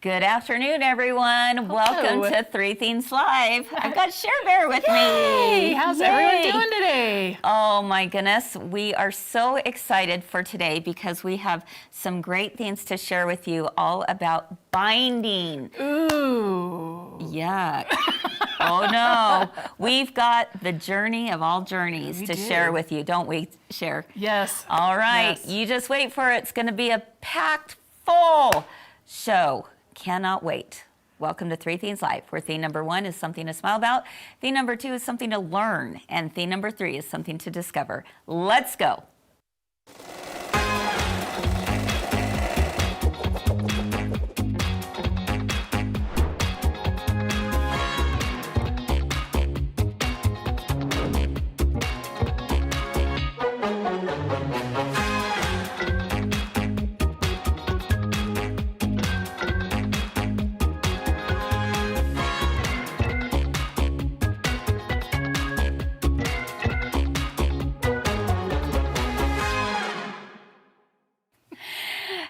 Good afternoon, everyone. Hello. Welcome to Three Themes Live. I've got Cher Bear with me. Hey, how's Yay. everyone doing today? Oh my goodness, we are so excited for today because we have some great things to share with you all about binding. Ooh. Yuck. Oh no. We've got the journey of all journeys to share with you, don't we, Cher? Yes. All right, Yes. You just wait for it. It's going to be a packed full show. Cannot wait. Welcome to Three Themes Live, where theme number 1 is something to smile about, theme number 2 is something to learn, and theme number 3 is something to discover. Let's go.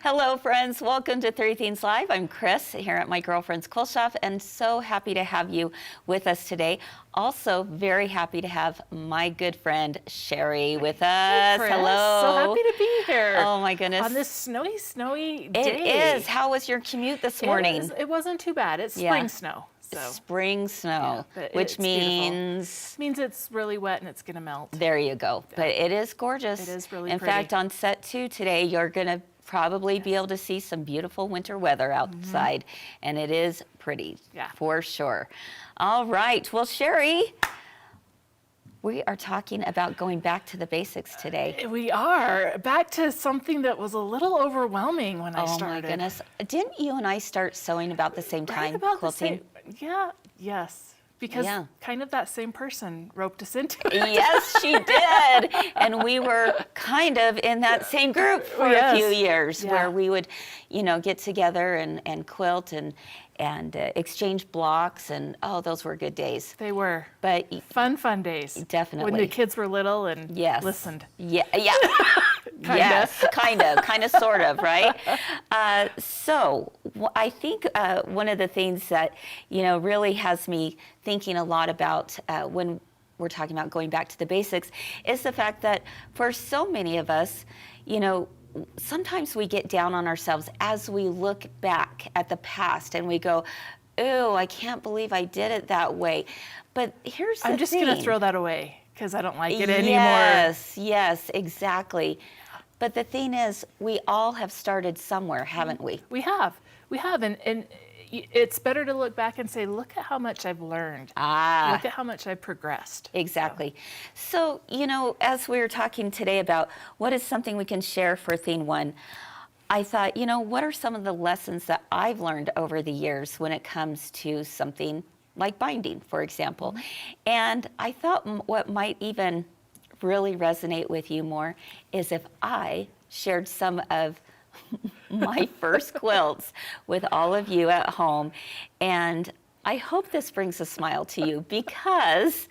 Hello, friends. Welcome to Three Themes Live. I'm Kris here at my girlfriend's quilt shop, and so happy to have you with us today. Also, very happy to have my good friend Cheri with us. Kris. Hello. So happy to be here. Oh my goodness. On this snowy day. It is. How was your commute this morning? It wasn't too bad. It's spring snow. So. Spring snow, which means it's really wet and it's gonna melt. There you go. Yeah. But it is gorgeous. It is really In pretty. fact, on set 2 today, you're gonna probably be able to see some beautiful winter weather outside, and it is pretty, for sure. All right, well, Cheri, we are talking about going back to the basics today. We are back to something that was a little overwhelming when I started. Oh my goodness. Didn't you and I start sewing about the same time, quilting? Yes. Because kind of that same person roped us into it. Yes, she did. And we were kind of in that same group for a few years where we would, get together and quilt and exchange blocks, and those were good days. They were. But fun days. Definitely. When the kids were little and listened. Yeah. Kind of, sort of, right? So I think one of the things that, really has me thinking a lot about when we're talking about going back to the basics is the fact that for so many of us, sometimes we get down on ourselves as we look back at the past and we go, "Ooh, I can't believe I did it that way." But here's the thing. I'm just going to throw that away because I don't like it anymore. Yes, exactly. But the thing is, we all have started somewhere, haven't we? We have. And it's better to look back and say, look at how much I've learned. Look at how much I've progressed. Exactly. So, as we were talking today about what is something we can share for theme 1, I thought, what are some of the lessons that I've learned over the years when it comes to something like binding, for example. And I thought what might even really resonate with you more is if I shared some of my first quilts with all of you at home. And I hope this brings a smile to you because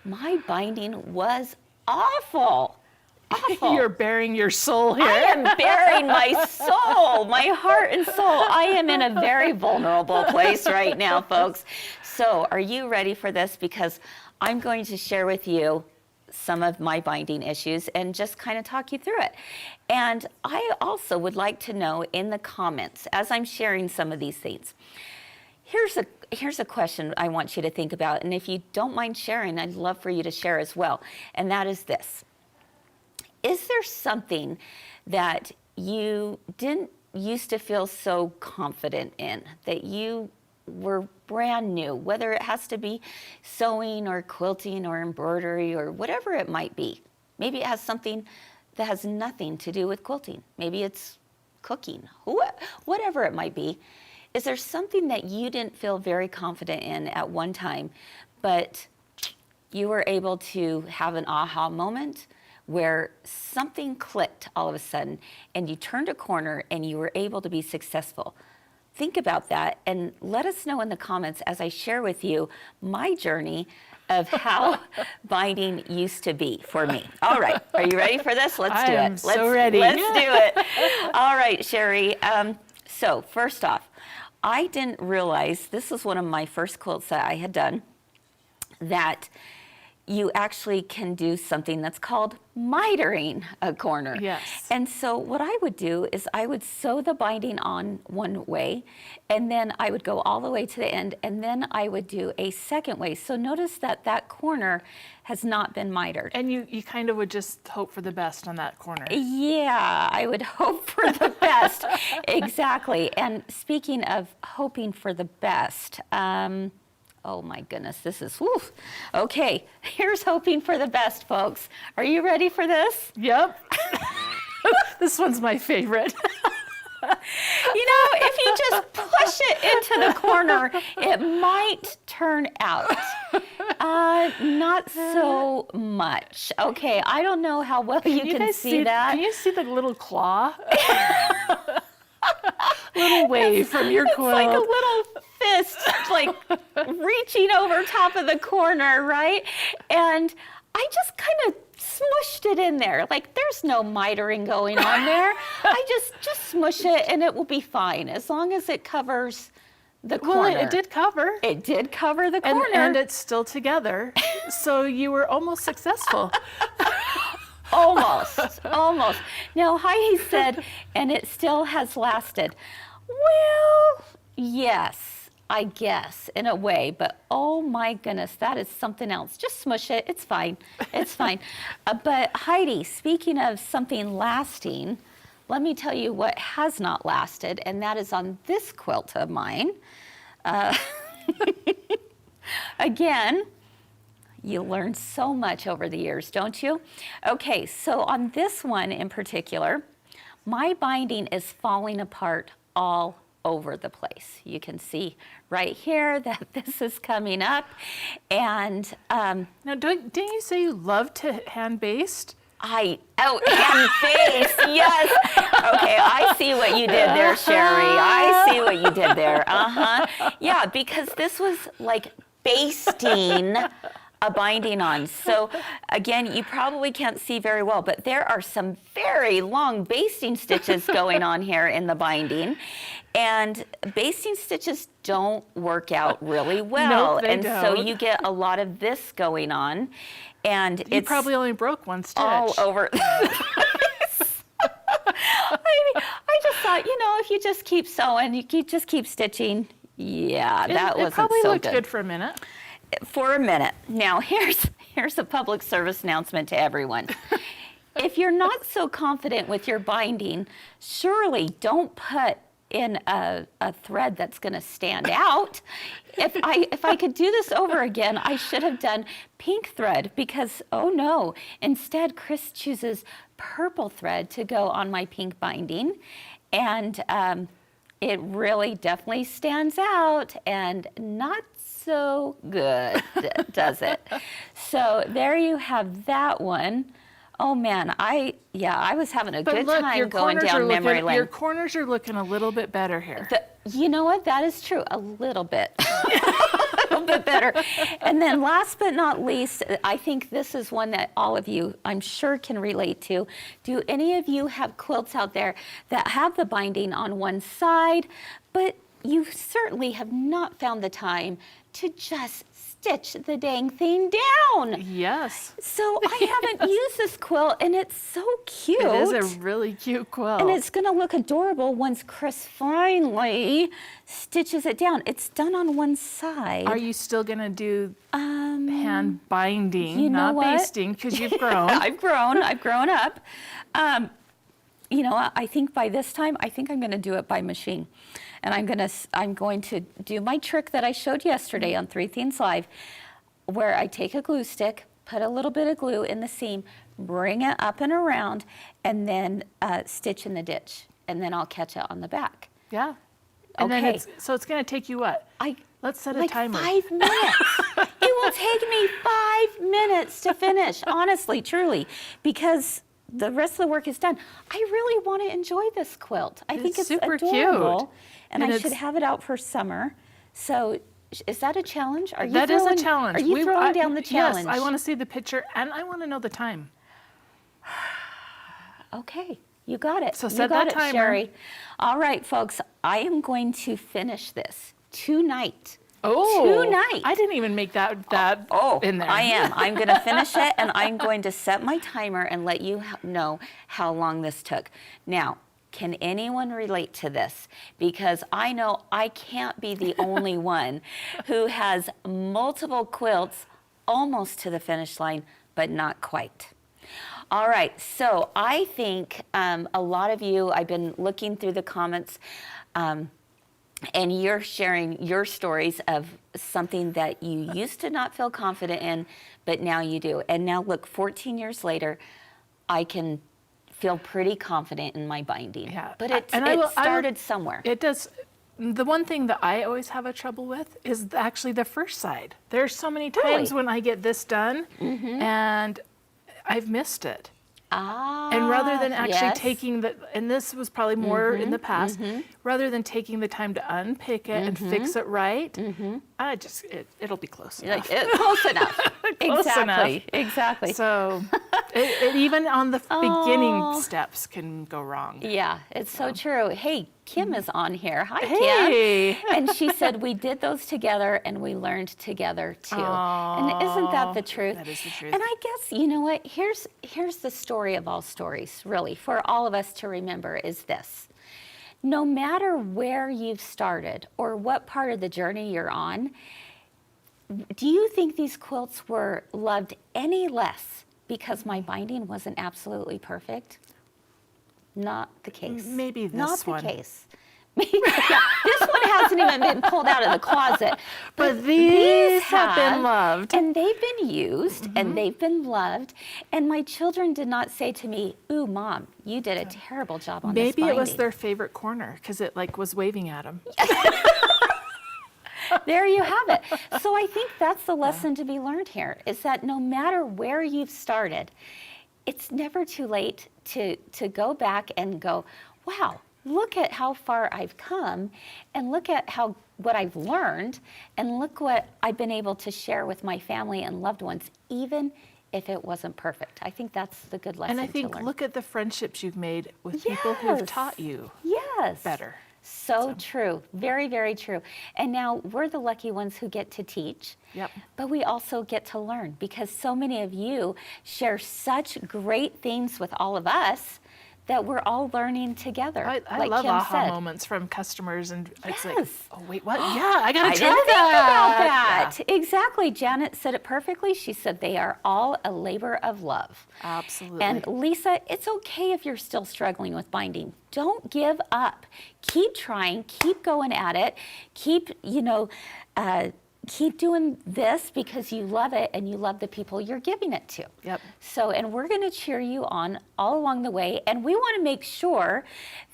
my binding was awful. Awful. You're bearing your soul here. I am bearing my soul, my heart and soul. I am in a very vulnerable place right now, folks. So are you ready for this? Because I'm going to share with you some of my binding issues and just kind of talk you through it. And I also would like to know in the comments, as I'm sharing some of these things, here's a question I want you to think about. And if you don't mind sharing, I'd love for you to share as well. And that is this. Is there something that you didn't used to feel so confident in, that you were brand new, whether it has to be sewing or quilting or embroidery or whatever it might be? Maybe it has something that has nothing to do with quilting. Maybe it's cooking, whatever it might be. Is there something that you didn't feel very confident in at one time, but you were able to have an aha moment where something clicked all of a sudden and you turned a corner and you were able to be successful? Think about that and let us know in the comments as I share with you my journey of how binding used to be for me. All right, are you ready for this? Let's do it. I am so ready. Let's do it. All right, Cheri. So first off, I didn't realize, this was one of my first quilts that I had done, that you actually can do something that's called mitering a corner. Yes. And so what I would do is I would sew the binding on one way, and then I would go all the way to the end, and then I would do a second way. So notice that that corner has not been mitered. And you kind of would just hope for the best on that corner. Yeah, I would hope for the best. Exactly. And speaking of hoping for the best, oh my goodness, this is, whew. Okay, here's hoping for the best, folks. Are you ready for this? Yep. This one's my favorite. You know, if you just push it into the corner, it might turn out. Not so much. Okay, I don't know how well you can guys see that. Can you see the little claw? Little wave from your quilt. It's like a little fist, like reaching over top of the corner, right? And I just kind of smushed it in there. Like, there's no mitering going on there. I just smush it and it will be fine as long as it covers the corner. Well, it did cover. It did cover the corner. And it's still together. So you were almost successful. Almost, almost. Now, Heidi said, and it still has lasted. Well, yes, I guess, in a way, but oh my goodness, that is something else. Just smush it, it's fine, it's fine. But Heidi, speaking of something lasting, let me tell you what has not lasted, and that is on this quilt of mine. Again, you learn so much over the years, don't you? Okay, so on this one in particular, my binding is falling apart all over the place. You can see right here that this is coming up. And Now, didn't you say you love to hand baste? hand face, yes. Okay, I see what you did there, Cheri. I see what you did there. Yeah, because this was like basting a binding on. So again, you probably can't see very well, but there are some very long basting stitches going on here in the binding. And basting stitches don't work out really well. Nope, they and don't. So you get a lot of this going on. And You it's probably only broke one stitch. all over. I just thought, you know, if you just keep sewing, just keep stitching. Yeah, that wasn't It probably so looked good. good for a minute. For a minute. Now, here's a public service announcement to everyone. If you're not so confident with your binding, surely don't put in a thread that's going to stand out. If I could do this over again, I should have done pink thread because, oh no, instead Kris chooses purple thread to go on my pink binding. And it really definitely stands out and not so good, does it? So there you have that one. Oh man, I was having a good time going down memory lane. Your corners are looking a little bit better here. You know what? That is true. A little bit. A little bit better. And then last but not least, I think this is one that all of you, I'm sure, can relate to. Do any of you have quilts out there that have the binding on one side, but you certainly have not found the time to just stitch the dang thing down? Yes. So I haven't used this quilt, and it's so cute. It is a really cute quilt. And it's going to look adorable once Kris finally stitches it down. It's done on one side. Are you still going to do hand binding, you know not what? basting, because you've grown? I've grown up. You know what? I think by this time, I think I'm going to do it by machine. And I'm going to do my trick that I showed yesterday on 3 Themes Live, where I take a glue stick, put a little bit of glue in the seam, bring it up and around, and then stitch in the ditch. And then I'll catch it on the back. Yeah. And then Okay. so it's going to take you what? Let's set a Like timer. 5 minutes. It will take me 5 minutes to finish, honestly, truly, because the rest of the work is done. I really want to enjoy this quilt. I think it's super adorable, cute. and I it's- should have it out for summer. So is that a challenge? Are you That is a throwing- challenge. Are you throwing down the challenge? Yes, I want to see the picture and I want to know the time. Okay. You got it. So You set got that it, timer. Cheri. All right, folks, I am going to finish this tonight. Oh, Tonight. I didn't even make that in there. I am. I'm going to finish it, and I'm going to set my timer and let you know how long this took. Now, can anyone relate to this? Because I know I can't be the only one who has multiple quilts almost to the finish line, but not quite. All right, so I think a lot of you, I've been looking through the comments, and you're sharing your stories of something that you used to not feel confident in, but now you do. And now look, 14 years later, I can feel pretty confident in my binding. Yeah. But it I started somewhere. It does. The one thing that I always have a trouble with is actually the first side. There's so many times when I get this done and I've missed it. And rather than actually taking and this was probably more in the past, rather than taking the time to unpick it and fix it right, it'll be close enough. Close enough. Close Exactly. enough. Exactly. So it even on the beginning steps can go wrong. Yeah, it's so true. Hey, Kim is on here. Hi, Hey. Kim. And she said, we did those together and we learned together too. And isn't that the truth? That is the truth. And I guess, you know what? Here's the story of all stories, really, for all of us to remember is this. No matter where you've started or what part of the journey you're on, do you think these quilts were loved any less because my binding wasn't absolutely perfect? Not the case. Maybe this Not one. the case. Yeah, this one hasn't even been pulled out of the closet. But these have been loved. And they've been used and they've been loved. And my children did not say to me, ooh, Mom, you did a terrible job on this Maybe binding. it was their favorite corner because it was waving at them. There you have it. So I think that's the lesson to be learned here, is that no matter where you've started, it's never too late to go back and go, wow, look at how far I've come, and look at what I've learned, and look what I've been able to share with my family and loved ones, even if it wasn't perfect. I think that's the good lesson And I to think learn. look at the friendships you've made with people who've Yes. taught you Yes. better. So true. Very, very true. And now we're the lucky ones who get to teach. Yep. But we also get to learn because so many of you share such great things with all of us that we're all learning together. I like love Kim aha said. moments from customers, and it's like, Yes. oh wait, what? Yeah, I gotta I try didn't think about that. that. Exactly. Janet said it perfectly. She said they are all a labor of love. Yeah, absolutely. And Lisa, it's okay if you're still struggling with binding. Don't give up. Keep trying. Keep going at it. Keep doing this because you love it and you love the people you're giving it to. Yep. So, and we're going to cheer you on all along the way. And we want to make sure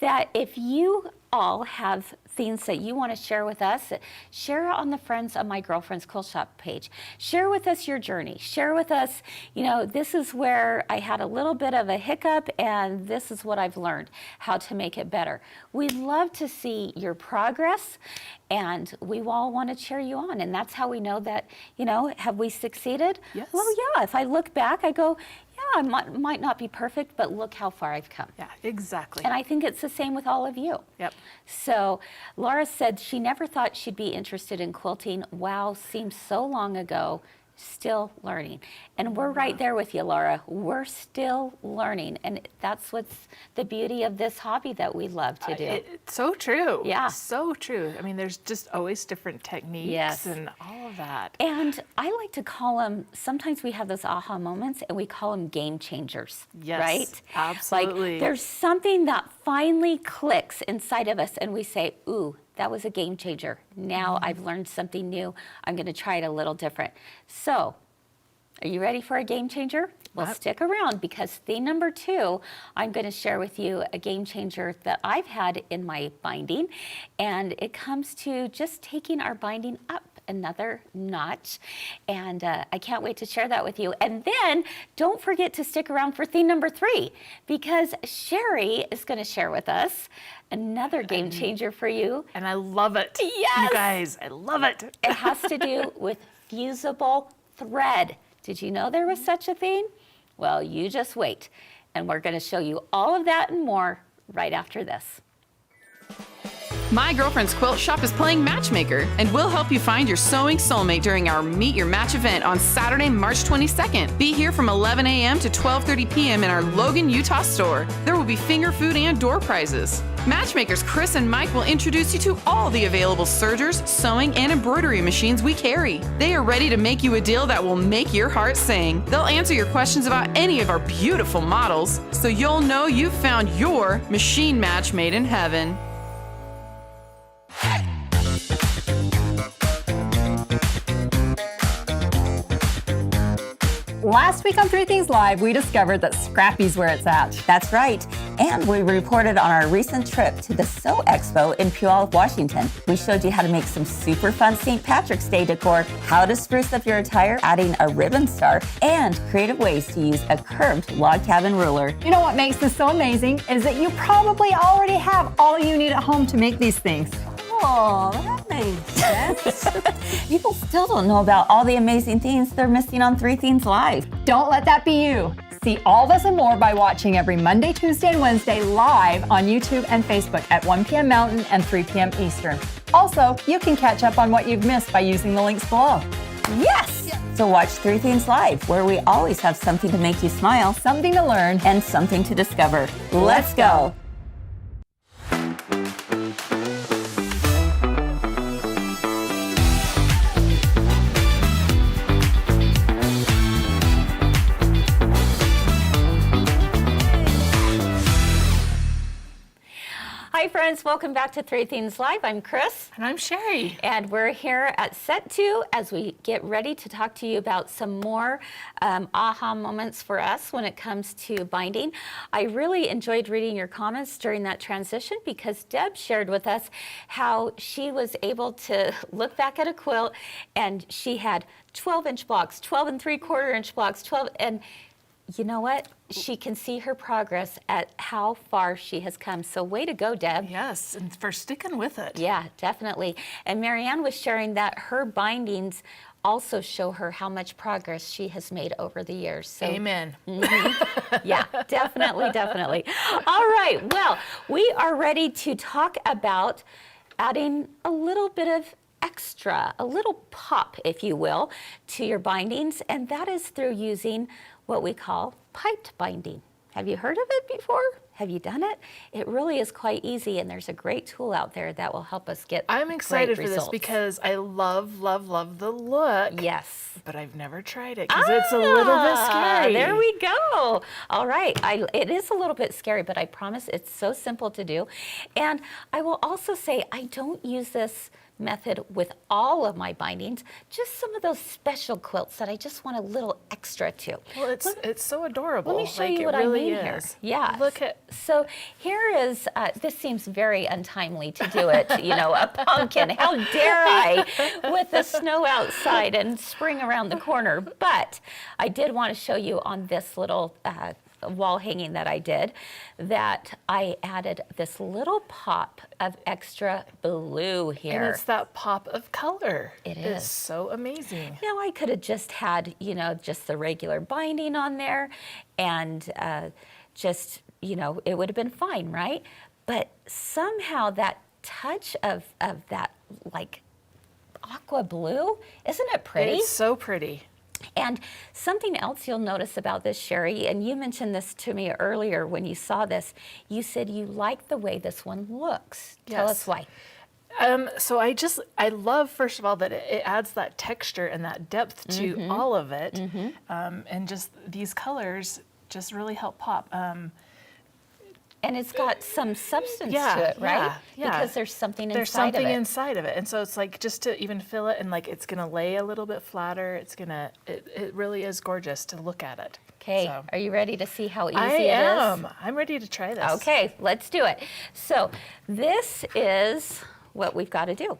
that if you all have things that you want to share with us, share it on the Friends of My Girlfriend's Quilt Shop page. Share with us your journey. Share with us, this is where I had a little bit of a hiccup and this is what I've learned, how to make it better. We'd love to see your progress and we all want to cheer you on. And that's how we know that, have we succeeded? Yes. Well, yeah, if I look back, I go, yeah, I might not be perfect, but look how far I've come. Yeah, exactly. And I think it's the same with all of you. Yep. So Laura said she never thought she'd be interested in quilting. Wow, seems so long ago. Still learning. And we're right there with you, Laura. We're still learning. And that's what's the beauty of this hobby that we love to do. It's so true. Yeah. So true. I mean, there's just always different techniques Yes. and all of that. And I like to call them, sometimes we have those aha moments and we call them game changers, Yes, right? absolutely. Like there's something that finally clicks inside of us and we say, ooh, that was a game changer. Now I've learned something new. I'm going to try it a little different. So, are you ready for a game changer? Well, Yep. stick around because theme number 2, I'm going to share with you a game changer that I've had in my binding. And it comes to just taking our binding up another notch. And I can't wait to share that with you. And then don't forget to stick around for theme number 3 because Cheri is going to share with us another game changer for you. And I love it. Yes. You guys, I love it. It has to do with fusible thread. Did you know there was such a thing? Well, you just wait. And we're going to show you all of that and more right after this. My Girlfriend's Quilt Shop is playing matchmaker, and we'll help you find your sewing soulmate during our Meet Your Match event on Saturday, March 22nd. Be here from 11 a.m. to 12:30 p.m. in our Logan, Utah store. There will be finger food and door prizes. Matchmakers Kris and Mike will introduce you to all the available sergers, sewing, and embroidery machines we carry. They are ready to make you a deal that will make your heart sing. They'll answer your questions about any of our beautiful models, so you'll know you've found your machine match made in heaven. Last week on Three Things Live, we discovered that Scrappy's where it's at. That's right. And we reported on our recent trip to the Sew Expo in Puyallup, Washington. We showed you how to make some super fun St. Patrick's Day decor, how to spruce up your attire, adding a ribbon star, and creative ways to use a curved log cabin ruler. You know what makes this so amazing is that you probably already have all you need at home to make these things. Oh, that makes sense. People still don't know about all the amazing things they're missing on Three Things Live. Don't let that be you. See all this and more by watching every Monday, Tuesday, and Wednesday live on YouTube and Facebook at 1 p.m. Mountain and 3 p.m. Eastern. Also, you can catch up on what you've missed by using the links below. Yes! So watch Three Things Live, where we always have something to make you smile, Something to learn. and something to discover. Let's go! Hi friends, welcome back to Three Things Live. I'm Kris. And I'm Cheri. And we're here at set 2 as we get ready to talk to you about some more aha moments for us when it comes to binding. I really enjoyed reading your comments during that transition because Deb shared with us how she was able to look back at a quilt and she had 12-inch blocks, 12 and 3/4-inch blocks, 12, and you know what? She can see her progress at how far she has come. So way to go, Deb. Yes, and for sticking with it. Yeah, definitely. And Marianne was sharing that her bindings also show her how much progress she has made over the years. So, Amen. yeah, definitely, definitely. All right, well, we are ready to talk about adding a little bit of extra, a little pop, if you will, to your bindings, and that is through using what we call piped binding. Have you heard of it before? Have you done it? It really is quite easy, and there's a great tool out there that will help us get I'm excited great for this results. because I love the look. Yes. But I've never tried it because it's a little bit scary. There we go. All right. It is a little bit scary, but I promise it's so simple to do. And I will also say I don't use this method with all of my bindings, just some of those special quilts that I just want a little extra to. Well, it's so adorable. Let me show like, you what it really I mean is. here. Yeah. Look at. So here is, this seems very untimely to do it, you know, a pumpkin. How dare I with the snow outside and spring around the corner. But I did want to show you on this little wall hanging that I did, that I added this little pop of extra blue here. And it's that pop of color. It It's is. so amazing. Now I could have just had, you know, just the regular binding on there and just, you know, it would have been fine, right? But somehow that touch of that like aqua blue, isn't it pretty? It's so pretty. And something else you'll notice about this, Cheri, and you mentioned this to me earlier when you saw this, you said you like the way this one looks. Tell Yes. us why. So I love, first of all, that it adds that texture and that depth to all of it. And just these colors just really help pop. And it's got some substance Yeah, to it, right? yeah. Because there's something There's inside something of it. inside of it. And so it's like just to even feel it and like it's gonna lay a little bit flatter. It really is gorgeous to look at it. Okay, So. are you ready to see how easy I it is? am. I'm ready to try this. Okay, let's do it. So this is what we've got to do.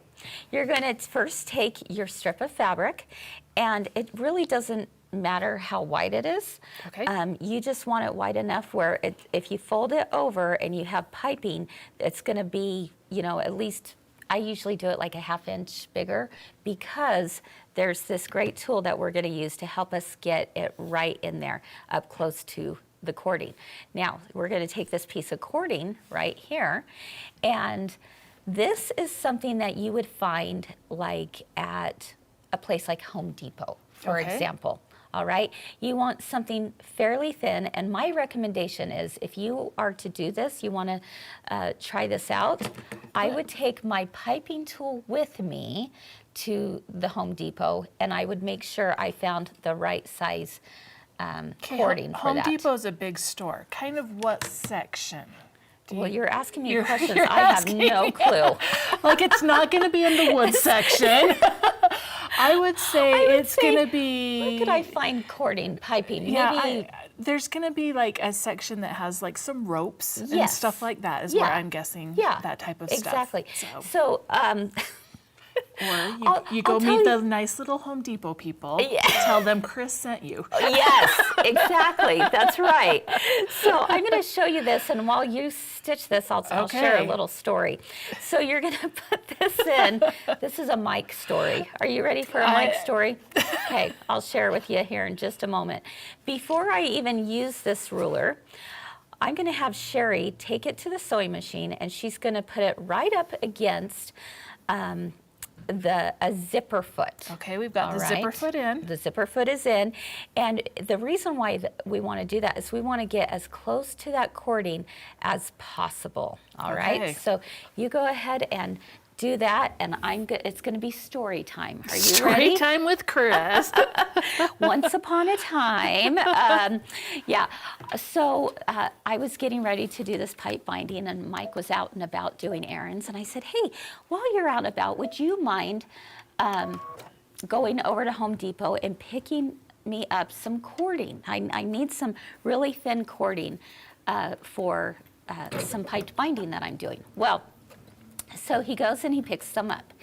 You're going to first take your strip of fabric, and it really doesn't matter how wide it is. Okay. You just want it wide enough where if you fold it over and you have piping, it's going to be, you know, at least, I usually do it like a 1/2 inch bigger because there's this great tool that we're going to use to help us get it right in there up close to the cording. Now, we're going to take this piece of cording right here, and this is something that you would find like at a place like Home Depot, for example. All right, you want something fairly thin, and my recommendation is if you are to do this, you want to try this out, I would take my piping tool with me to the Home Depot, and I would make sure I found the right size cording for Home that. Depot's a big store. Kind of what section? Well, you're asking me questions. I have no clue. Like, it's not going to be in the wood section. I would say it's going to be... Where could I find cording, piping? Yeah, Maybe... there's going to be like a section that has like some ropes and Yes. stuff like that is Yeah. where I'm guessing Yeah, that type of exactly. stuff. So, Or you go I'll meet tell the nice little Home Depot people. Yeah. Tell them Kris sent you. yes, exactly. That's right. So I'm going to show you this, and while you stitch this, I'll share a Okay. little story. So you're going to put this in. This is a Mike story. Are you ready for a Mike story? Okay, I'll share it with you here in just a moment. Before I even use this ruler, I'm going to have Cheri take it to the sewing machine, and she's going to put it right up against a zipper foot. Okay, we've got All the right. zipper foot in. The zipper foot is in, and the reason why we want to do that is we want to get as close to that cording as possible. All right. Okay. So you go ahead and do that, and it's going to be story time. Are you Story ready? time with Kris. Once upon a time, yeah. So I was getting ready to do this pipe binding, and Mike was out and about doing errands, and I said, hey, while you're out and about, would you mind going over to Home Depot and picking me up some cording? I need some really thin cording for some pipe binding that I'm doing. Well, so he goes and he picks some up.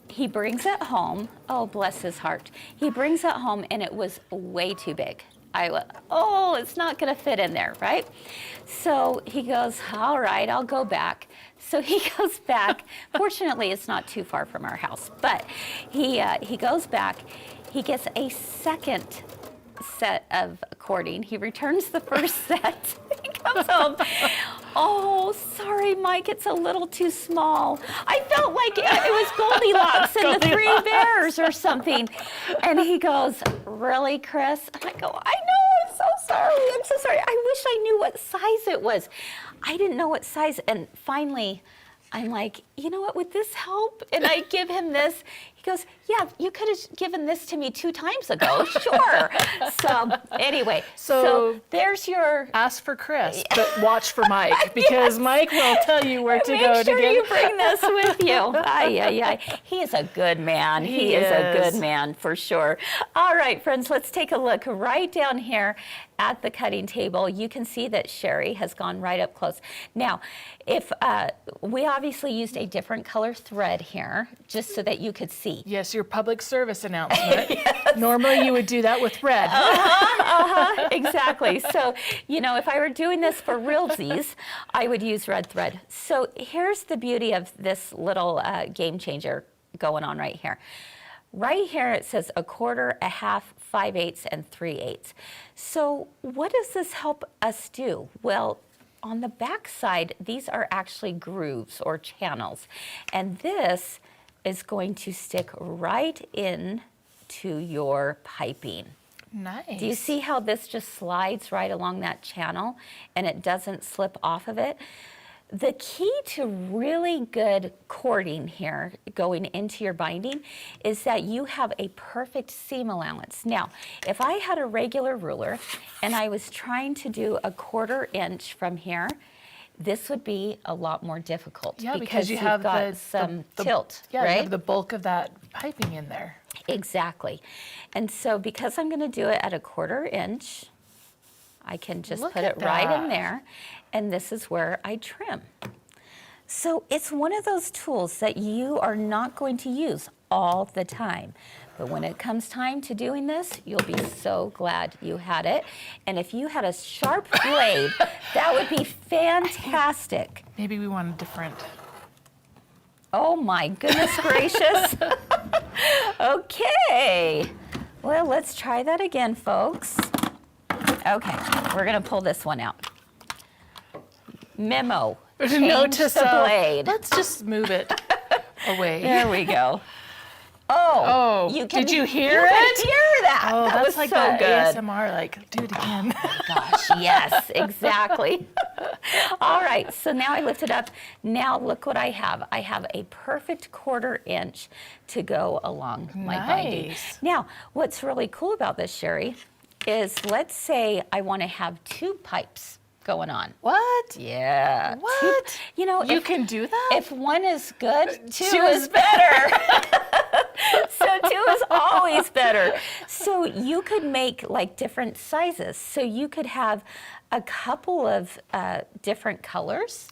He brings it home. Oh, bless his heart. He brings it home, and it was way too big. I went, oh, it's not going to fit in there, right? So he goes, all right, I'll go back. So he goes back. Fortunately, it's not too far from our house, but he goes back. He gets a second set of cording. He returns the first set. He comes home. Oh, sorry, Mike, it's a little too small. I felt like it was Goldilocks and the Three Bears or something. And he goes, really, Kris? And I go, I know, I'm so sorry. I'm so sorry. I wish I knew what size it was. I didn't know what size. And finally, I'm like, you know what, would this help? And I give him this. He goes, yeah, you could have given this to me 2 times ago. Sure. So anyway, so there's your... Ask for Kris, but watch for Mike, because Mike will tell you where to go to Make sure get you bring this with you. He is a good man. He is a good man for sure. All right, friends, let's take a look right down here at the cutting table. You can see that Cheri has gone right up close. Now, if we obviously used a different color thread here, just so that you could see. Yes, your public service announcement. Yes. Normally you would do that with red. Exactly. So, if I were doing this for realsies, I would use red thread. So here's the beauty of this little game changer going on right here. Right here it says 1/4, 1/2, 5/8, and 3/8. So what does this help us do? Well, on the back side, these are actually grooves or channels. And this is going to stick right in to your piping. Nice. Do you see how this just slides right along that channel and it doesn't slip off of it? The key to really good cording here going into your binding is that you have a perfect seam allowance. Now, if I had a regular ruler and I was trying to do 1/4 inch from here, this would be a lot more difficult. Yeah, because you have got some tilt, yeah, right? you have the bulk of that piping in there. Exactly. And so because I'm going to do it at 1/4 inch, I can just Look put at it right in that. there, and this is where I trim. So it's one of those tools that you are not going to use all the time. But when it comes time to doing this, you'll be so glad you had it. And if you had a sharp blade, that would be fantastic. Maybe we want a different. Oh my goodness gracious. Okay. Well, let's try that again, folks. Okay, we're gonna pull this one out. Memo, Note change to the self, blade. let's just move it away. There we go. Oh, did you hear you it? Could hear that. Oh, that that's was like so that good. ASMR, like, do it again. Gosh, yes, exactly. All right, so now I lift it up. Now look what I have. I have a perfect 1/4 inch to go along my binding. Nice. Now, what's really cool about this, Cheri, is let's say I want to have 2 pipes going on. What? Yeah. What? You know, You can do that? if one is good, 2 is better. So 2 is always better. So you could make like different sizes. So you could have a couple of different colors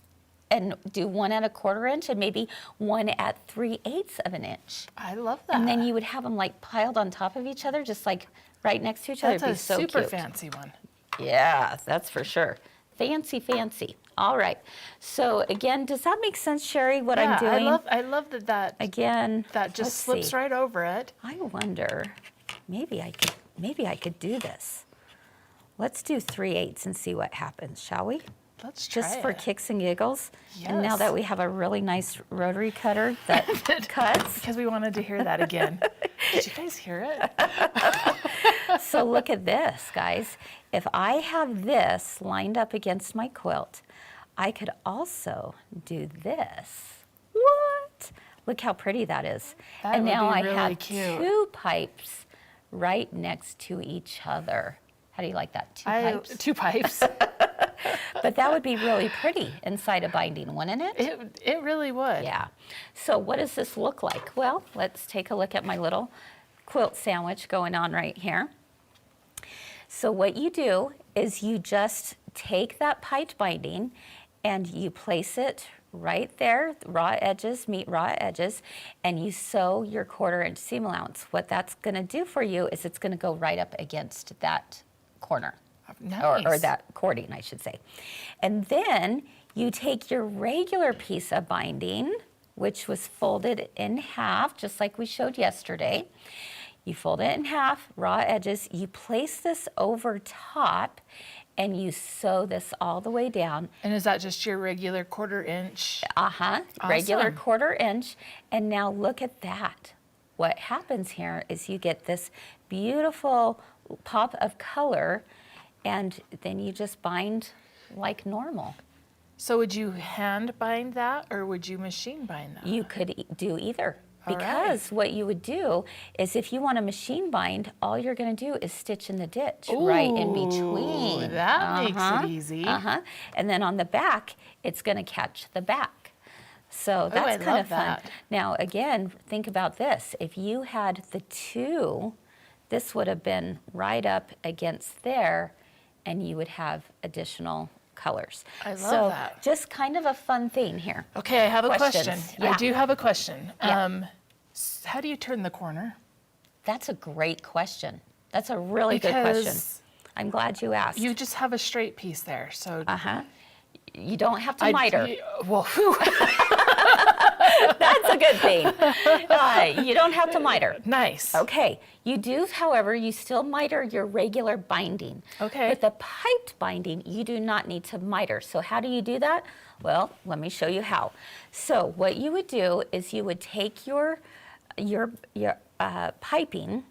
and do one at a 1/4 inch and maybe one at 3/8 of an inch. I love that. And then you would have them like piled on top of each other, just like right next to each other. That's It'd be a so super cute. fancy one. Yeah, that's for sure. Fancy, fancy. All right. So again, does that make sense, Cheri, what I'm doing? I love that Again, that just let's slips see. right over it. I wonder, maybe I could do this. Let's do 3/8 and see what happens, shall we? Let's try Just for it. kicks and giggles. And now Yes. that we have a really nice rotary cutter that cuts. Because we wanted to hear that again. Did you guys hear it? So look at this, guys. If I have this lined up against my quilt, I could also do this. What? Look how pretty that is. That and would now be I really have cute. 2 pipes right next to each other. How do you like that? 2 pipes? 2 pipes. But that would be really pretty inside a binding, wouldn't it? It really would. Yeah. So what does this look like? Well, let's take a look at my little quilt sandwich going on right here. So what you do is you just take that piped binding and you place it right there, raw edges meet raw edges, and you sew your 1/4 inch seam allowance. What that's gonna do for you is it's gonna go right up against that corner. Nice. Or that cording, I should say. And then you take your regular piece of binding, which was folded in half, just like we showed yesterday. You fold it in half, raw edges. You place this over top, and you sew this all the way down. And is that just your regular 1/4 inch? Regular Awesome. 1/4 inch. And now look at that. What happens here is you get this beautiful pop of color, and then you just bind like normal. So would you hand bind that or would you machine bind that? You could do either. All Because what you would do is if you want to machine bind, all you're going to do is stitch in the ditch right in between. That makes it easy. And then on the back, it's going to catch the back. So that's I kind love of fun. that. Now, again, think about this. If you had the 2, this would have been right up against there, and you would have additional colors. I love so that. Just kind of a fun thing here. Okay, I have a question. Questions? Yeah. I do have a question. Yeah. How do you turn the corner? That's a great question. That's a really good question. Because I'm glad you asked. you just have a straight piece there, so You don't have to miter. Well, whew. That's a good thing. You don't have to miter. Nice. Okay. You do, however, you still miter your regular binding. Okay. But the piped binding, you do not need to miter. So how do you do that? Well, let me show you how. So what you would do is you would take your piping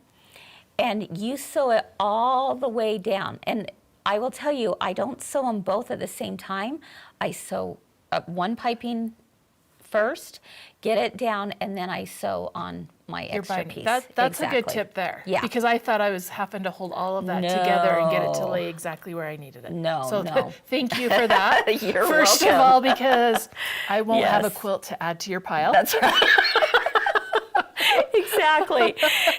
and you sew it all the way down. And I will tell you, I don't sew them both at the same time. I sew one piping first, get it down, and then I sew on my Your extra binding. piece. That's a good Exactly. tip there. Yeah. Because I thought I was having to hold all of that together and get it to lay exactly where I needed it. No, So no. thank you for that. You're First welcome. of all, because I won't have a Yes. quilt to add to your pile. That's right. Exactly.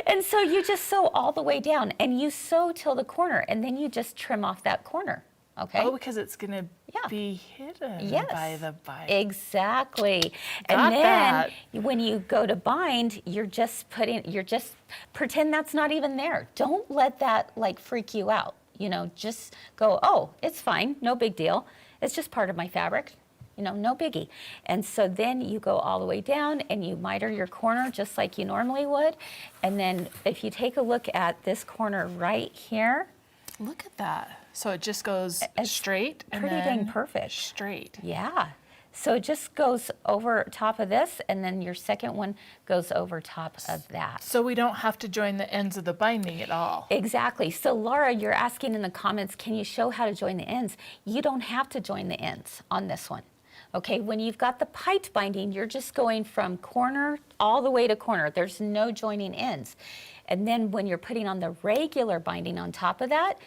And so you just sew all the way down, and you sew till the corner, and then you just trim off that corner. Okay? Oh, because it's going to Yeah. be hidden Yes. by the bind. Exactly. Got And then that. when you go to bind, you're just pretend that's not even there. Don't let that like freak you out. You know, just go, oh, it's fine, no big deal. It's just part of my fabric. You know, no biggie. And so then you go all the way down and you miter your corner just like you normally would. And then if you take a look at this corner right here, Look at that. So it just goes straight and pretty then dang perfect. straight. Yeah. So it just goes over top of this, and then your second one goes over top of that. So we don't have to join the ends of the binding at all. Exactly. So Laura, you're asking in the comments, can you show how to join the ends? You don't have to join the ends on this one. Okay, when you've got the piped binding, you're just going from corner all the way to corner. There's no joining ends. And then when you're putting on the regular binding on top of that,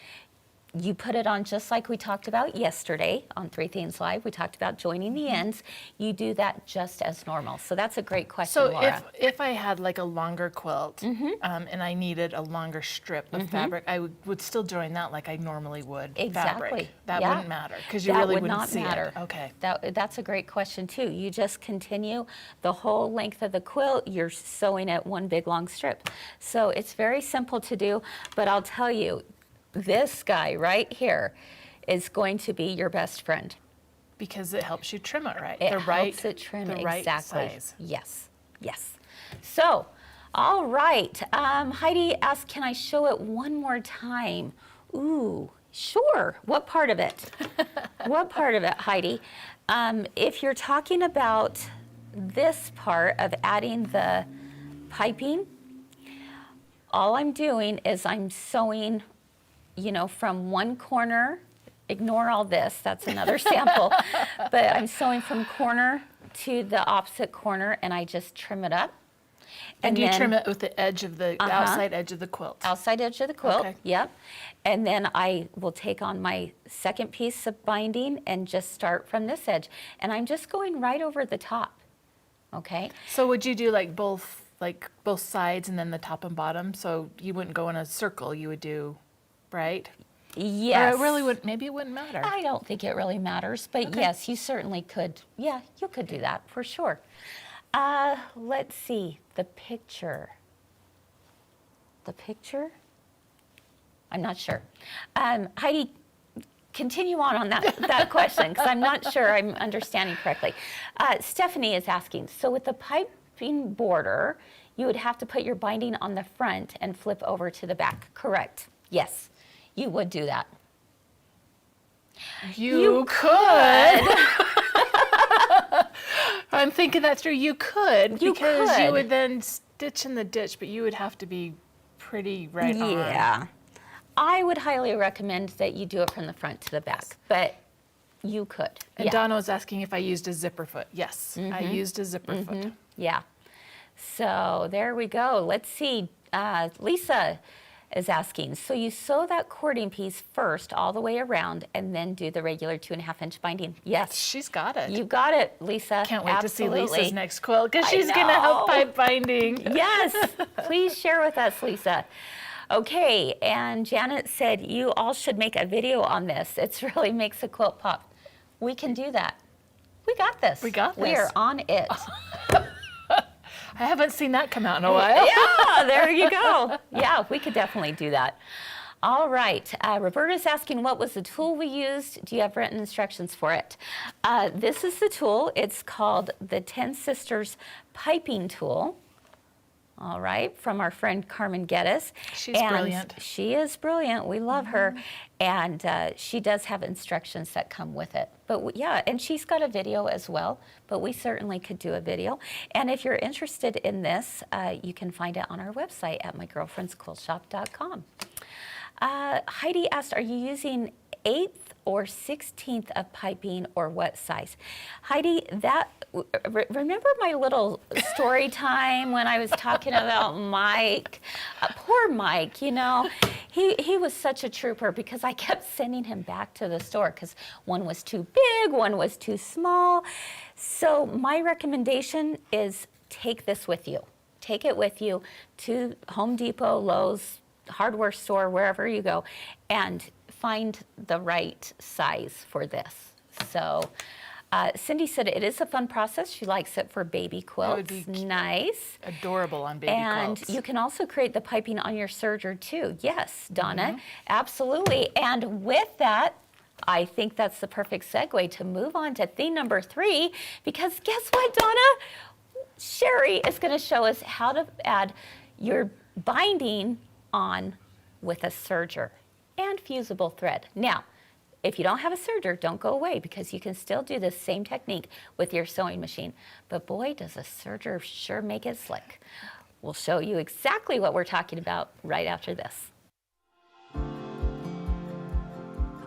you put it on just like we talked about yesterday on 3 Themes Live. We talked about joining the ends. You do that just as normal. So that's a great question, So Laura. if I had like a longer quilt and I needed a longer strip of fabric, I would still join that like I normally would Exactly. fabric. That Yeah. wouldn't matter because you That really would wouldn't not see matter. it. Okay. That's a great question too. You just continue the whole length of the quilt. You're sewing it one big long strip. So it's very simple to do, but I'll tell you, this guy right here is going to be your best friend. Because it helps you trim it right. It the right, helps it trim the right exactly. size. Yes, yes. So, all right. Heidi asked, can I show it one more time? Ooh, sure. What part of it? What part of it, Heidi? If you're talking about this part of adding the piping, all I'm doing is I'm sewing, you know, from one corner. Ignore all this, that's another sample. But I'm sewing from corner to the opposite corner, and I just trim it up. And you then- trim it with the edge of the outside edge of the quilt. Outside edge of the quilt, Okay. yep. And then I will take on my second piece of binding and just start from this edge. And I'm just going right over the top, okay? So would you do like both sides and then the top and bottom? So you wouldn't go in a circle, you would do, right? Yes. Or it really would, maybe it wouldn't matter. I don't think it really matters, but yes, you certainly could. Yeah, you could do that for sure. Let's see, the picture. The picture? I'm not sure. Heidi, continue on that question, because I'm not sure I'm understanding correctly. Stephanie is asking, so with the piping border, you would have to put your binding on the front and flip over to the back. Correct. Yes, you would do that. You could. I'm thinking that through. You could, You because could. you would then stitch in the ditch, but you would have to be pretty right on. Yeah. I would highly recommend that you do it from the front to the back, but you could. And Yeah. Donna was asking if I used a zipper foot. Yes, I used a zipper foot. Yeah. So there we go. Let's see. Lisa is asking, so you sew that cording piece first all the way around and then do the regular 2.5-inch binding? Yes. She's got it. You got it, Lisa. Can't wait to see Absolutely. Lisa's next quilt because I she's going to help know. pipe binding. Yes, please share with us, Lisa. Okay, and Janet said, you all should make a video on this. It really makes a quilt pop. We can do that. We got this. We got We this. are on it. I haven't seen that come out in a while. Yeah, there you go. Yeah, we could definitely do that. All right, Roberta's asking, what was the tool we used? Do you have written instructions for it? This is the tool. It's called the 10 Sisters Piping Tool. All right, from our friend Carmen Geddes. She's And brilliant. She is brilliant. We love her. And she does have instructions that come with it. But yeah, and she's got a video as well, but we certainly could do a video. And if you're interested in this, you can find it on our website at mygirlfriendsquiltshop.com. Heidi asked, are you using 1/8 or 16th of piping, or what size? Heidi, remember my little story time when I was talking about Mike? Poor Mike, you know, he was such a trooper because I kept sending him back to the store because one was too big, one was too small. So my recommendation is take this with you. Take it with you to Home Depot, Lowe's, hardware store, wherever you go, and find the right size for this. So Cindy said it is a fun process. She likes it for baby quilts. would be nice. Adorable on baby And quilts. you can also create the piping on your serger too. Yes, Donna, absolutely. And with that, I think that's the perfect segue to move on to theme number 3, because guess what, Donna? Cheri is going to show us how to add your binding on with a serger. and fusible thread. Now, if you don't have a serger, don't go away because you can still do this same technique with your sewing machine. But boy, does a serger sure make it slick. We'll show you exactly what we're talking about right after this.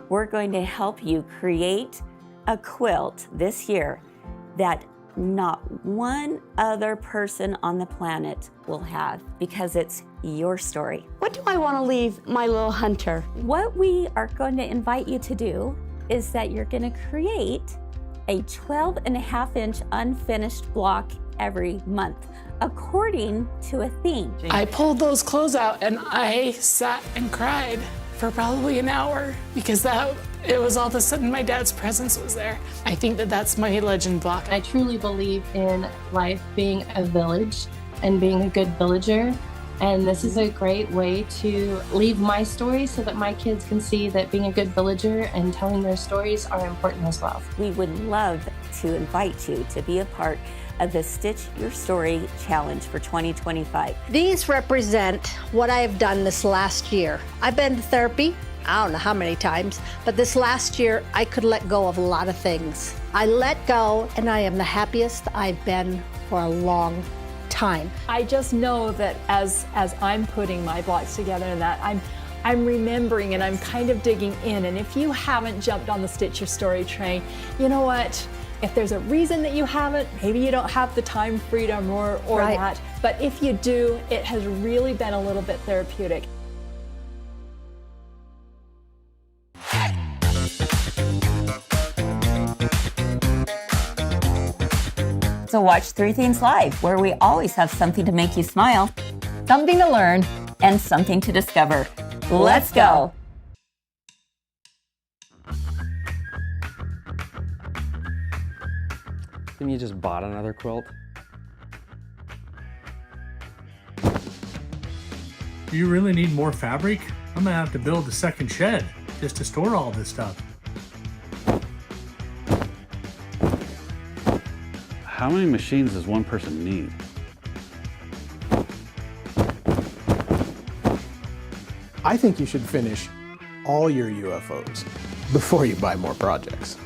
We're going to help you create a quilt this year that not one other person on the planet will have because it's your story. What do I want to leave my little hunter? What we are going to invite you to do is that you're going to create a 12.5-inch unfinished block every month according to a theme. I pulled those clothes out and I sat and cried for probably an hour because it was all of a sudden my dad's presence was there. I think that's my legend block. I truly believe in life being a village and being a good villager. And this is a great way to leave my story so that my kids can see that being a good villager and telling their stories are important as well. We would love to invite you to be a part of the Stitch Your Story Challenge for 2025. These represent what I have done this last year. I've been to therapy, I don't know how many times, but this last year I could let go of a lot of things. I let go and I am the happiest I've been for a long time. I just know that as I'm putting my blocks together and that I'm remembering and I'm kind of digging in. And if you haven't jumped on the Stitch Your Story train, you know what? If there's a reason that you haven't, maybe you don't have the time freedom or Right. that, but if you do, it has really been a little bit therapeutic. So watch Three Things Live, where we always have something to make you smile Something to learn. and something to discover. Let's go. Then you just bought another quilt? Do you really need more fabric? I'm gonna have to build a second shed just to store all this stuff. How many machines does one person need? I think you should finish all your UFOs before you buy more projects.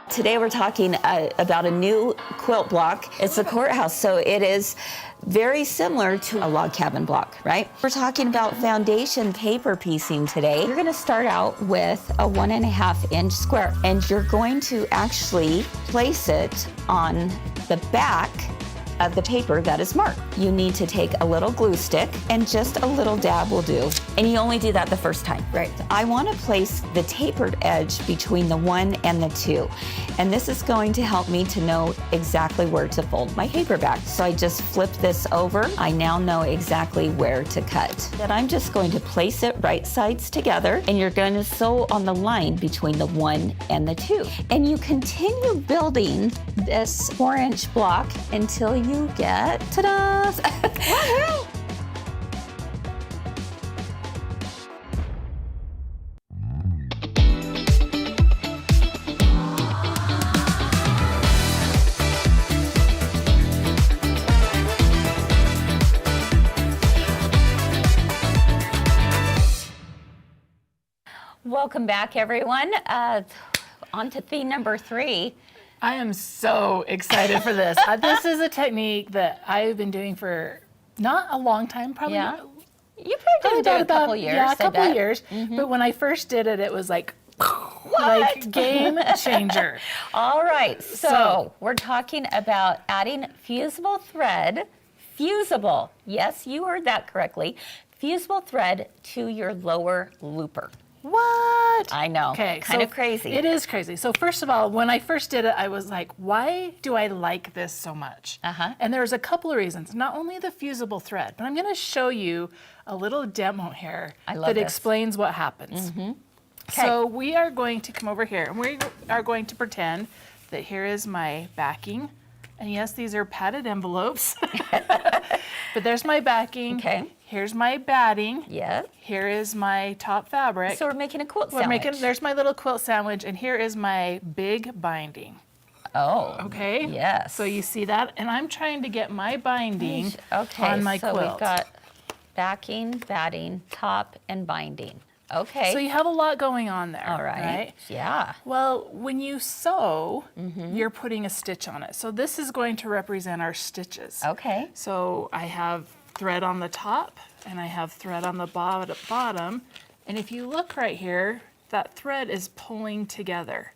Today we're talking about a new quilt block. It's a courthouse, so it is very similar to a log cabin block, right? We're talking about foundation paper piecing today. You're gonna start out with a 1.5-inch square, and you're going to actually place it on the back of the paper that is marked. You need to take a little glue stick and just a little dab will do. And you only do that the first time. Right. I want to place the tapered edge between the 1 and the 2. And this is going to help me to know exactly where to fold my paper back. So I just flip this over. I now know exactly where to cut. Then I'm just going to place it right sides together, and you're going to sew on the line between the 1 and the 2. And you continue building this 4-inch block until you get, ta-da! Welcome back, everyone. On to theme number 3. I am so excited for this. This is a technique that I've been doing for not a long time, probably. Yeah. You probably did it a couple years. Yeah, a couple I bet. years. But when I first did it, it was like game changer. All right, so we're talking about adding fusible thread, fusible, yes, you heard that correctly, fusible thread to your lower looper. What? I know, kind of crazy. It is crazy. So first of all, when I first did it, I was like, why do I like this so much? And there's a couple of reasons. Not only the fusible thread, but I'm gonna show you a little demo here that explains what happens. So we are going to come over here and we are going to pretend that here is my backing. And yes, these are padded envelopes, but there's my backing. Here's my batting. Yes. Here is my top fabric. So we're making a quilt sandwich. There's my little quilt sandwich, and here is my big binding. Oh. Okay? Yes. So you see that? And I'm trying to get my binding on my so quilt. we've got backing, batting, top, and binding. Okay. So you have a lot going on there. All right. Yeah. Well, when you sew, you're putting a stitch on it. So this is going to represent our stitches. Okay. So I have thread on the top and I have thread on the bottom. And if you look right here, that thread is pulling together.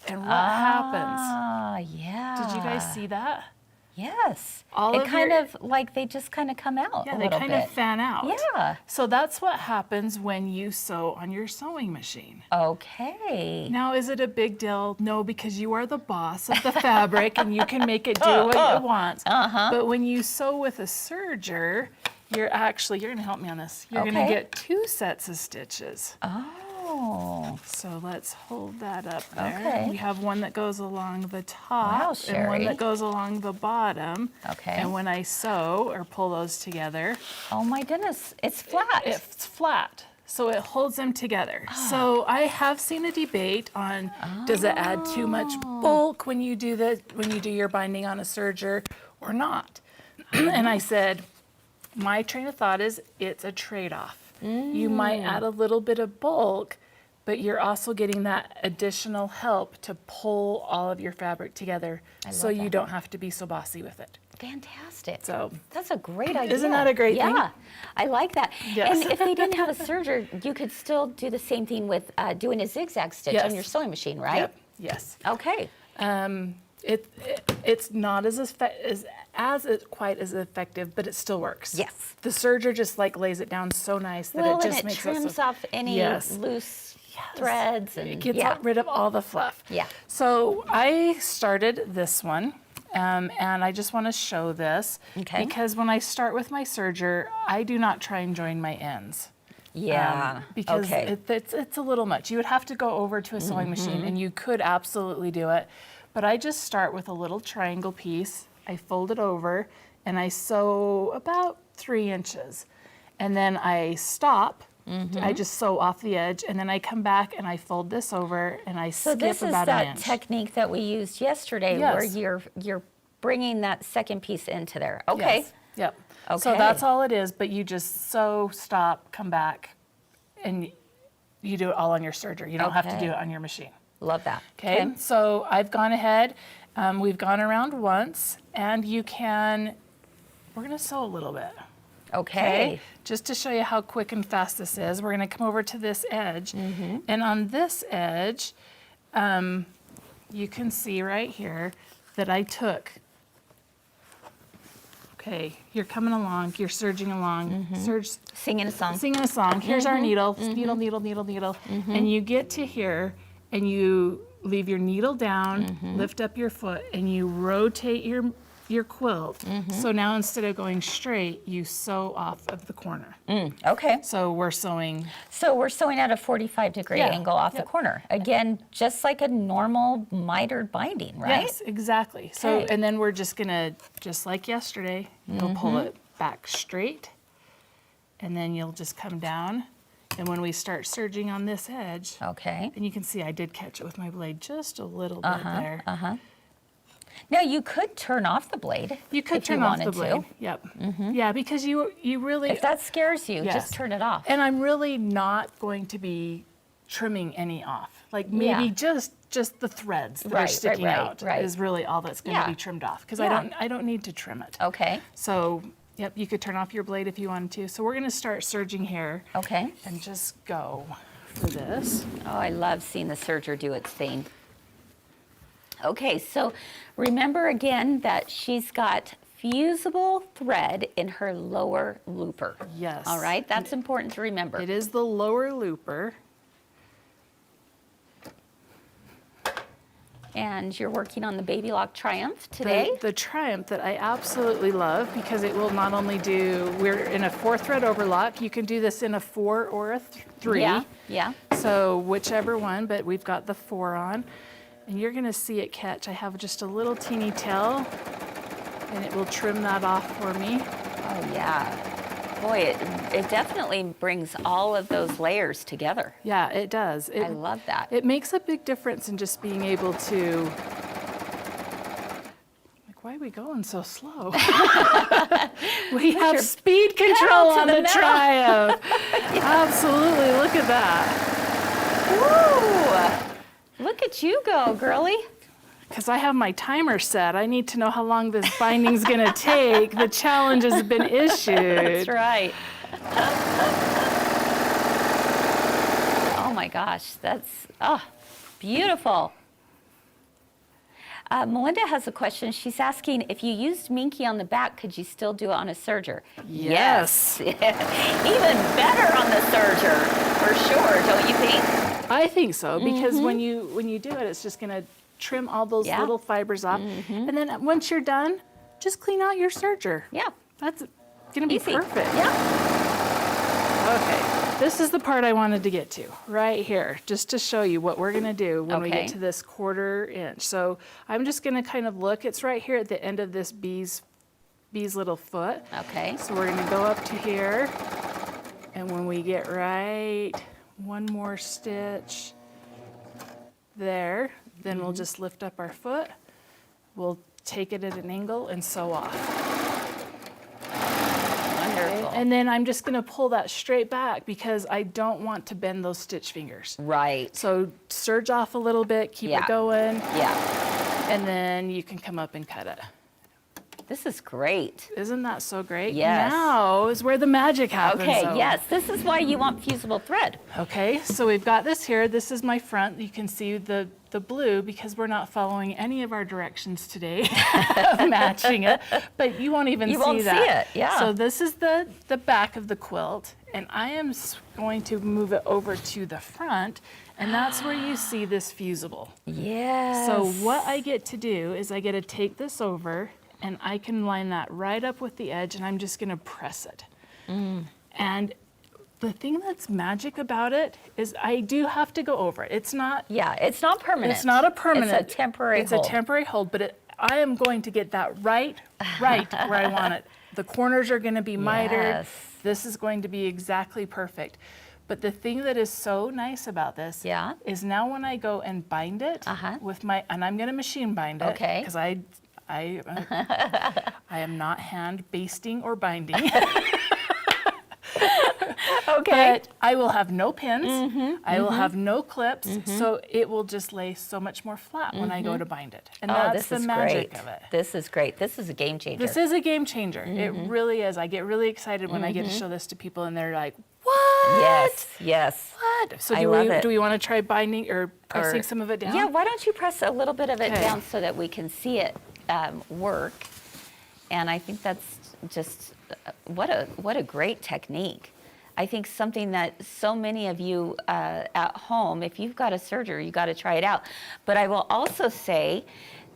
And what happens? Ah, yeah. Did you guys see that? Yes. All it of kind your- of like they just kind of come out Yeah, a they little kind bit. of fan out. Yeah. So that's what happens when you sew on your sewing machine. Okay. Now, is it a big deal? No, because you are the boss of the fabric and you can make it do what it wants. But when you sew with a serger, you're going to help me on this. You're going to get 2 sets of stitches. Oh. So let's hold that up there. Okay. We have one that goes along the top Wow, and one Cheri. that goes along the bottom. Okay. And when I sew or pull those together, Oh my goodness, it's flat. it's flat. So it holds them together. So I have seen a debate on does it add too much bulk when you do your binding on a serger or not? And I said, my train of thought is it's a trade-off. You might add a little bit of bulk, but you're also getting that additional help to pull all of your fabric together so you don't have to be so bossy with it. Fantastic. So that's a great idea. isn't that a great thing? Yeah, I like that. Yes. And if they didn't have a serger, you could still do the same thing with doing a zigzag stitch on Yes. your sewing machine, right? Yep. Yes. Okay. It's not quite as effective, but it still works. Yes. The serger just like lays it down so nice that Well, it just and it makes trims it so, off any Yes. loose threads and it gets rid of all the fluff. Yeah. So I started this one, and I just want to show this because when I start with my serger, I do not try and join my ends. Yeah. Because okay. it's a little much. You would have to go over to a sewing machine, and you could absolutely do it. But I just start with a little triangle piece. I fold it over, and I sew about 3 inches. And then I stop. I just sew off the edge, and then I come back and I fold this over, and I So skip this is about that an inch. technique that we used yesterday, Yes. where you're bringing that second piece into there. Okay. Yes. Yep. So Okay. that's all it is, but you just sew, stop, come back, and you do it all on your serger. You don't have to do it on your machine. Love that. Okay, so I've gone ahead, we've gone around once, and we're gonna sew a little bit. Okay. Just to show you how quick and fast this is, we're gonna come over to this edge, and on this edge, you can see right here that I took, okay, you're coming along, you're surging along, Singing a song. singing a song. Here's our needle, needle, needle, needle, needle. And you get to here and you leave your needle down, lift up your foot, and you rotate your quilt. So now instead of going straight, you sew off of the corner. Okay. So we're sewing. So we're sewing at a 45-degree Yeah. angle off the Yep. corner. Again, just like a normal mitered binding, right? Yes, exactly. So, Okay. and then we're just gonna, just like yesterday, you'll pull it back straight, and then you'll just come down. And when we start serging on this edge, Okay. and you can see I did catch it with my blade just a little bit there. Now you could turn off the blade. You could if turn you off the wanted blade. to. Yep. Yeah, because you really. If that scares you, Yes. just turn it off. And I'm really not going to be trimming any off. Like maybe Yeah. just the threads that are Right, sticking right, out right. is really all that's going to Yeah. be trimmed off because Yeah. I don't need to trim it. Okay. So, yep, you could turn off your blade if you wanted to. So we're going to start serging here Okay. and just go for this. Oh, I love seeing the serger do its thing. Okay, so remember again that she's got fusible thread in her lower looper. Yes. All right, that's important to remember. It is the lower looper. And you're working on the Baby Lock Triumph today. The Triumph that I absolutely love because it will not only do, we're in a 4-thread overlock. You can do this in a 4 or a 3. Yeah, yeah. So whichever one, but we've got the 4 on. And you're gonna see it catch. I have just a little teeny tail and it will trim that off for me. Oh, yeah. boy, it definitely brings all of those layers together. Yeah, it does. I love that. It makes a big difference in just being able to, like, why are we going so slow? We have speed control on the Triumph. Absolutely, look at that. Woo! Look at you go, girly. Because I have my timer set. I need to know how long this binding's gonna take. The challenge has been issued. That's right. Oh my gosh, that's beautiful. Melinda has a question. She's asking, if you used Minky on the back, could you still do it on a serger? Yes. Even better on the serger, for sure, don't you think? I think so, because when you do it, it's just gonna trim all those little fibers off. And then once you're done, just clean out your serger. Yeah. That's gonna be Easy. perfect. Yeah. Okay, this is the part I wanted to get to, right here, just to show you what we're gonna do when we Okay. get to this 1/4 inch. So I'm just gonna kind of look, it's right here at the end of this bee's little foot. Okay. So we're gonna go up to here, and when we get right, one more stitch there, then we'll just lift up our foot, we'll take it at an angle and sew off. Wonderful. And then I'm just gonna pull that straight back because I don't want to bend those stitch fingers. Right. So serge off a little bit, keep Yeah. it going, Yeah. and then you can come up and cut it. This is great. Isn't that so great? Yes. Now is where the magic happens. Okay, though. yes, this is why you want fusible thread. Okay, so we've got this here. This is my front. You can see the blue because we're not following any of our directions today of matching it, but you won't even You see won't see that. it, yeah. So this is the back of the quilt, and I am going to move it over to the front, and that's where you see this fusible. Yes. So what I get to do is I get to take this over, and I can line that right up with the edge, and I'm just gonna press it. And the thing that's magic about it is I do have to go over it. It's not it's not permanent. It's not a permanent. It's a temporary It's hold. a temporary hold, but I am going to get that right where I want it. The corners are going to be mitered. Yes. This is going to be exactly perfect. But the thing that is so nice about this is now when I go and bind it with my, and I'm going to machine bind it Okay. because I am not hand basting or binding. Okay. But I will have no pins. I will have no clips. So it will just lay so much more flat when I go to bind it. And that's this the is magic great. of it. This is great. This is a game changer. This is a game changer. It really is. I get really excited when I get to show this to people and they're like, what? Yes, yes. What? So I love it. do we want to try binding or pressing some of it down? Yeah, why don't you press a little bit of it Okay. down so that we can see it work. And I think that's just, what a great technique. I think something that so many of you at home, if you've got a serger, you got to try it out. But I will also say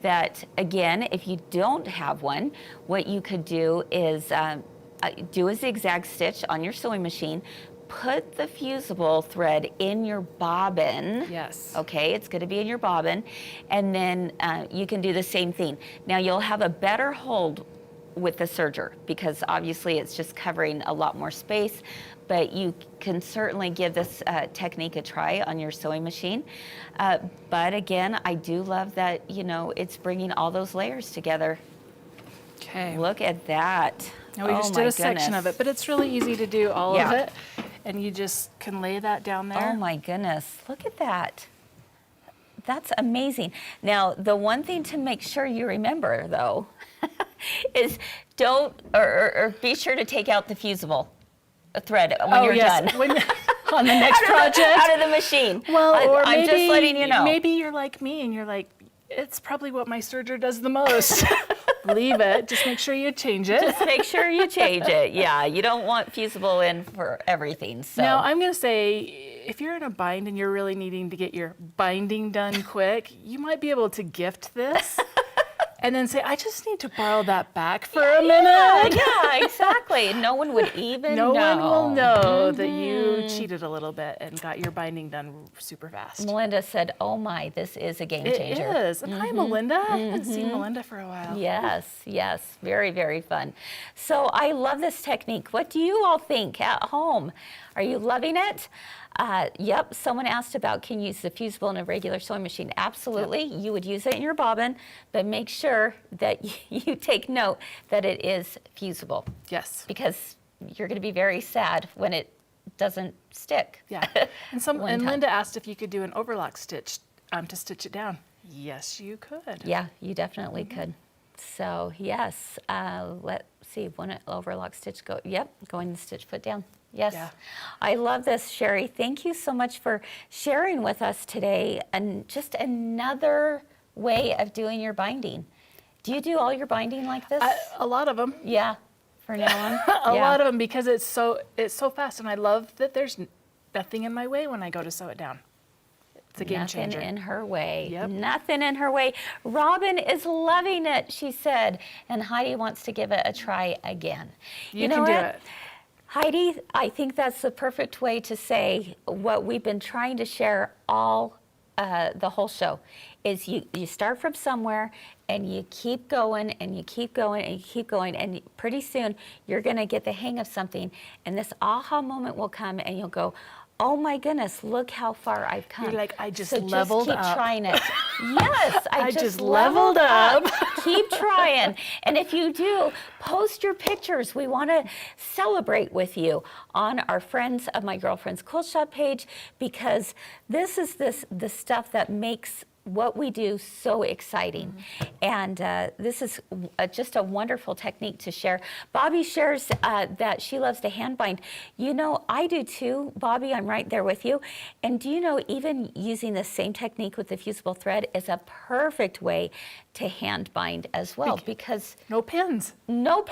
that, again, if you don't have one, what you could do is do a zigzag stitch on your sewing machine, put the fusible thread in your bobbin. Yes. Okay, it's going to be in your bobbin, and then you can do the same thing. Now you'll have a better hold with the serger because obviously it's just covering a lot more space, but you can certainly give this technique a try on your sewing machine. But again, I do love that, it's bringing all those layers together. Okay. Look at that. Now we just did a section of it, but it's really easy to do all of Yeah. it. And you just can lay that down there. Oh my goodness, look at that. That's amazing. Now, the one thing to make sure you remember, though, is don't, or be sure to take out the fusible thread when you're done. On the next project. Out of the machine. Well, or I'm maybe, just letting you know. Maybe you're like me and you're like, it's probably what my serger does the most. Leave it. Just make sure you change it. Just make sure you change it. Yeah, you don't want fusible in for everything. So. Now, I'm going to say, if you're in a bind and you're really needing to get your binding done quick, you might be able to gift this and then say, I just need to borrow that back for a minute. Yeah, exactly. No one would even No know. one will know that you cheated a little bit and got your binding done super fast. Melinda said, oh my, this is a game changer. It is. And hi, Melinda. I haven't seen Melinda for a while. Yes, yes, very, very fun. So I love this technique. What do you all think at home? Are you loving it? Yep, someone asked about can you use the Fusible in a regular sewing machine. Absolutely, yep. You would use it in your bobbin, but make sure that you take note that it is fusible. Yes. Because you're going to be very sad when it doesn't stick. Yeah. And Linda asked if you could do an overlock stitch to stitch it down. Yes, you could. Yeah, you definitely could. So yes, let's see, when an overlock stitch go, yep, going the stitch foot down. Yes, yeah. I love this, Cheri. Thank you so much for sharing with us today, and just another way of doing your binding. Do you do all your binding like this? A lot of them. Yeah, for now on. A lot of them, because it's so fast, and I love that there's nothing in my way when I go to sew it down. It's a game changer. Nothing in her way. Yep. Nothing in her way. Robin is loving it, she said, and Heidi wants to give it a try again. You know can do it. Heidi, I think that's the perfect way to say what we've been trying to share all the whole show is you start from somewhere and you keep going and you keep going and you keep going, and pretty soon you're going to get the hang of something, and this aha moment will come and you'll go, oh my goodness, look how far I've come. You're like, I just so leveled up. Just keep trying it. Yes, I just leveled up. Keep trying. And if you do, post your pictures. We want to celebrate with you on our Friends of My Girlfriend's Quilt Shop page, because this is the stuff that makes what we do so exciting. And this is just a wonderful technique to share. Bobby shares that she loves to hand bind. You know, I do too, Bobby, I'm right there with you. And do you know, even using the same technique with the fusible thread is a perfect way to hand bind as well, because no pins, no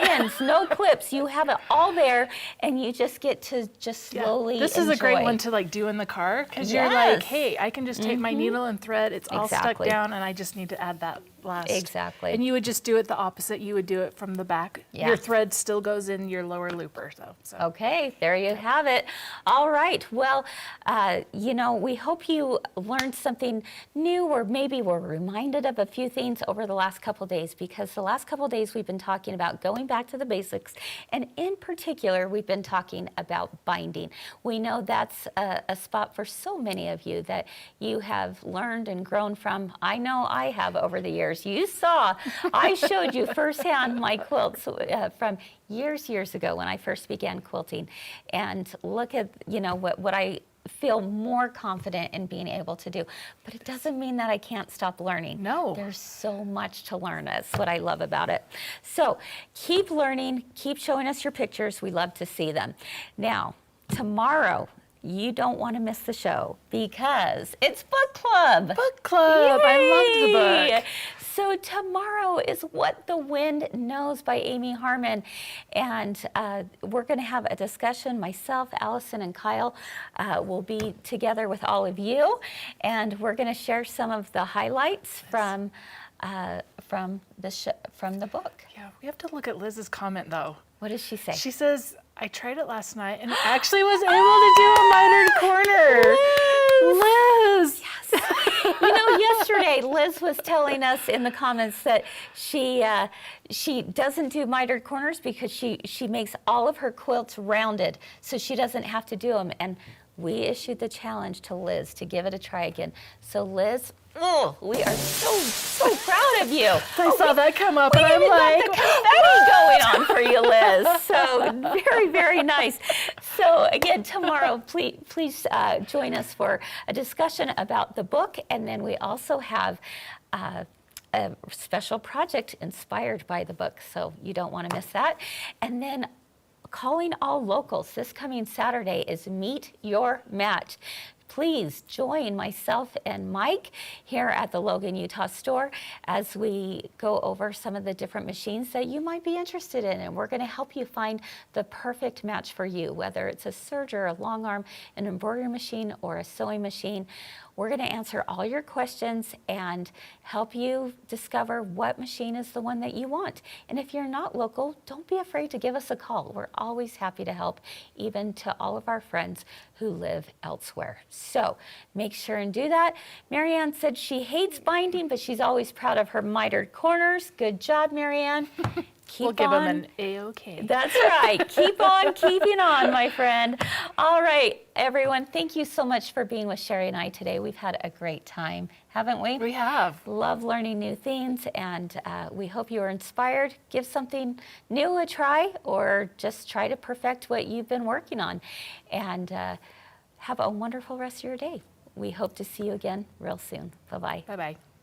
clips. You have it all there, and you just get to just slowly This is a great one to like do in the car, because you're like, hey, I can just take my needle and thread. It's all stuck down, and I just need to add that last. Exactly. And you would just do it the opposite. You would do it from the back. Yeah. Your thread still goes in your lower looper, though. So. Okay, there you have it. All right. Well, you know, we hope you learned something new, or maybe were reminded of a few things over the last couple days, because the last couple days we've been talking about going back to the basics, and in particular, we've been talking about binding. We know that's a spot for so many of you that you have learned and grown from. I know I have over the years. You saw, I showed you firsthand my quilts from years ago when I first began quilting, and look at, you know, what I feel more confident in being able to do. But it doesn't mean that I can't stop learning. No. There's so much to learn. That's what I love about it. So keep learning, keep showing us your pictures. We love to see them. Now, tomorrow, you don't want to miss the show, because it's book club. Book club. Yay! I love the book. So tomorrow is What the Wind Knows by Amy Harmon. And we're going to have a discussion. Myself, Allison, and Kyle will be together with all of you. And we're going to share some of the highlights from the book. Yeah, we have to look at Liz's comment, though. What does she say? She says, I tried it last night and actually was able to do a mitered corner. Liz! Yes. You know, yesterday Liz was telling us in the comments that she doesn't do mitered corners because she makes all of her quilts rounded, so she doesn't have to do them. And we issued the challenge to Liz to give it a try again. So Liz, we are so proud of you. I saw that come up, and I'm like, the confetti going on for you, Liz. So very, very nice. So again, tomorrow, please join us for a discussion about the book, and then we also have a special project inspired by the book, so you don't want to miss that. And then calling all locals this coming Saturday is Meet Your Match. please join myself and Mike here at the Logan, Utah store as we go over some of the different machines that you might be interested in. And we're going to help you find the perfect match for you, whether it's a serger, a long arm, an embroidery machine, or a sewing machine. We're going to answer all your questions and help you discover what machine is the one that you want. And if you're not local, don't be afraid to give us a call. We're always happy to help, even to all of our friends who live elsewhere. So make sure and do that. Marianne said she hates binding, but she's always proud of her mitered corners. Good job, Marianne. We'll give them an A-OK. That's right. Keep on keeping on, my friend. All right, everyone, thank you so much for being with Cheri and I today. We've had a great time, haven't we? We have. Love learning new things, and we hope you are inspired. Give something new a try, or just try to perfect what you've been working on. And have a wonderful rest of your day. We hope to see you again real soon. Bye-bye. Bye-bye.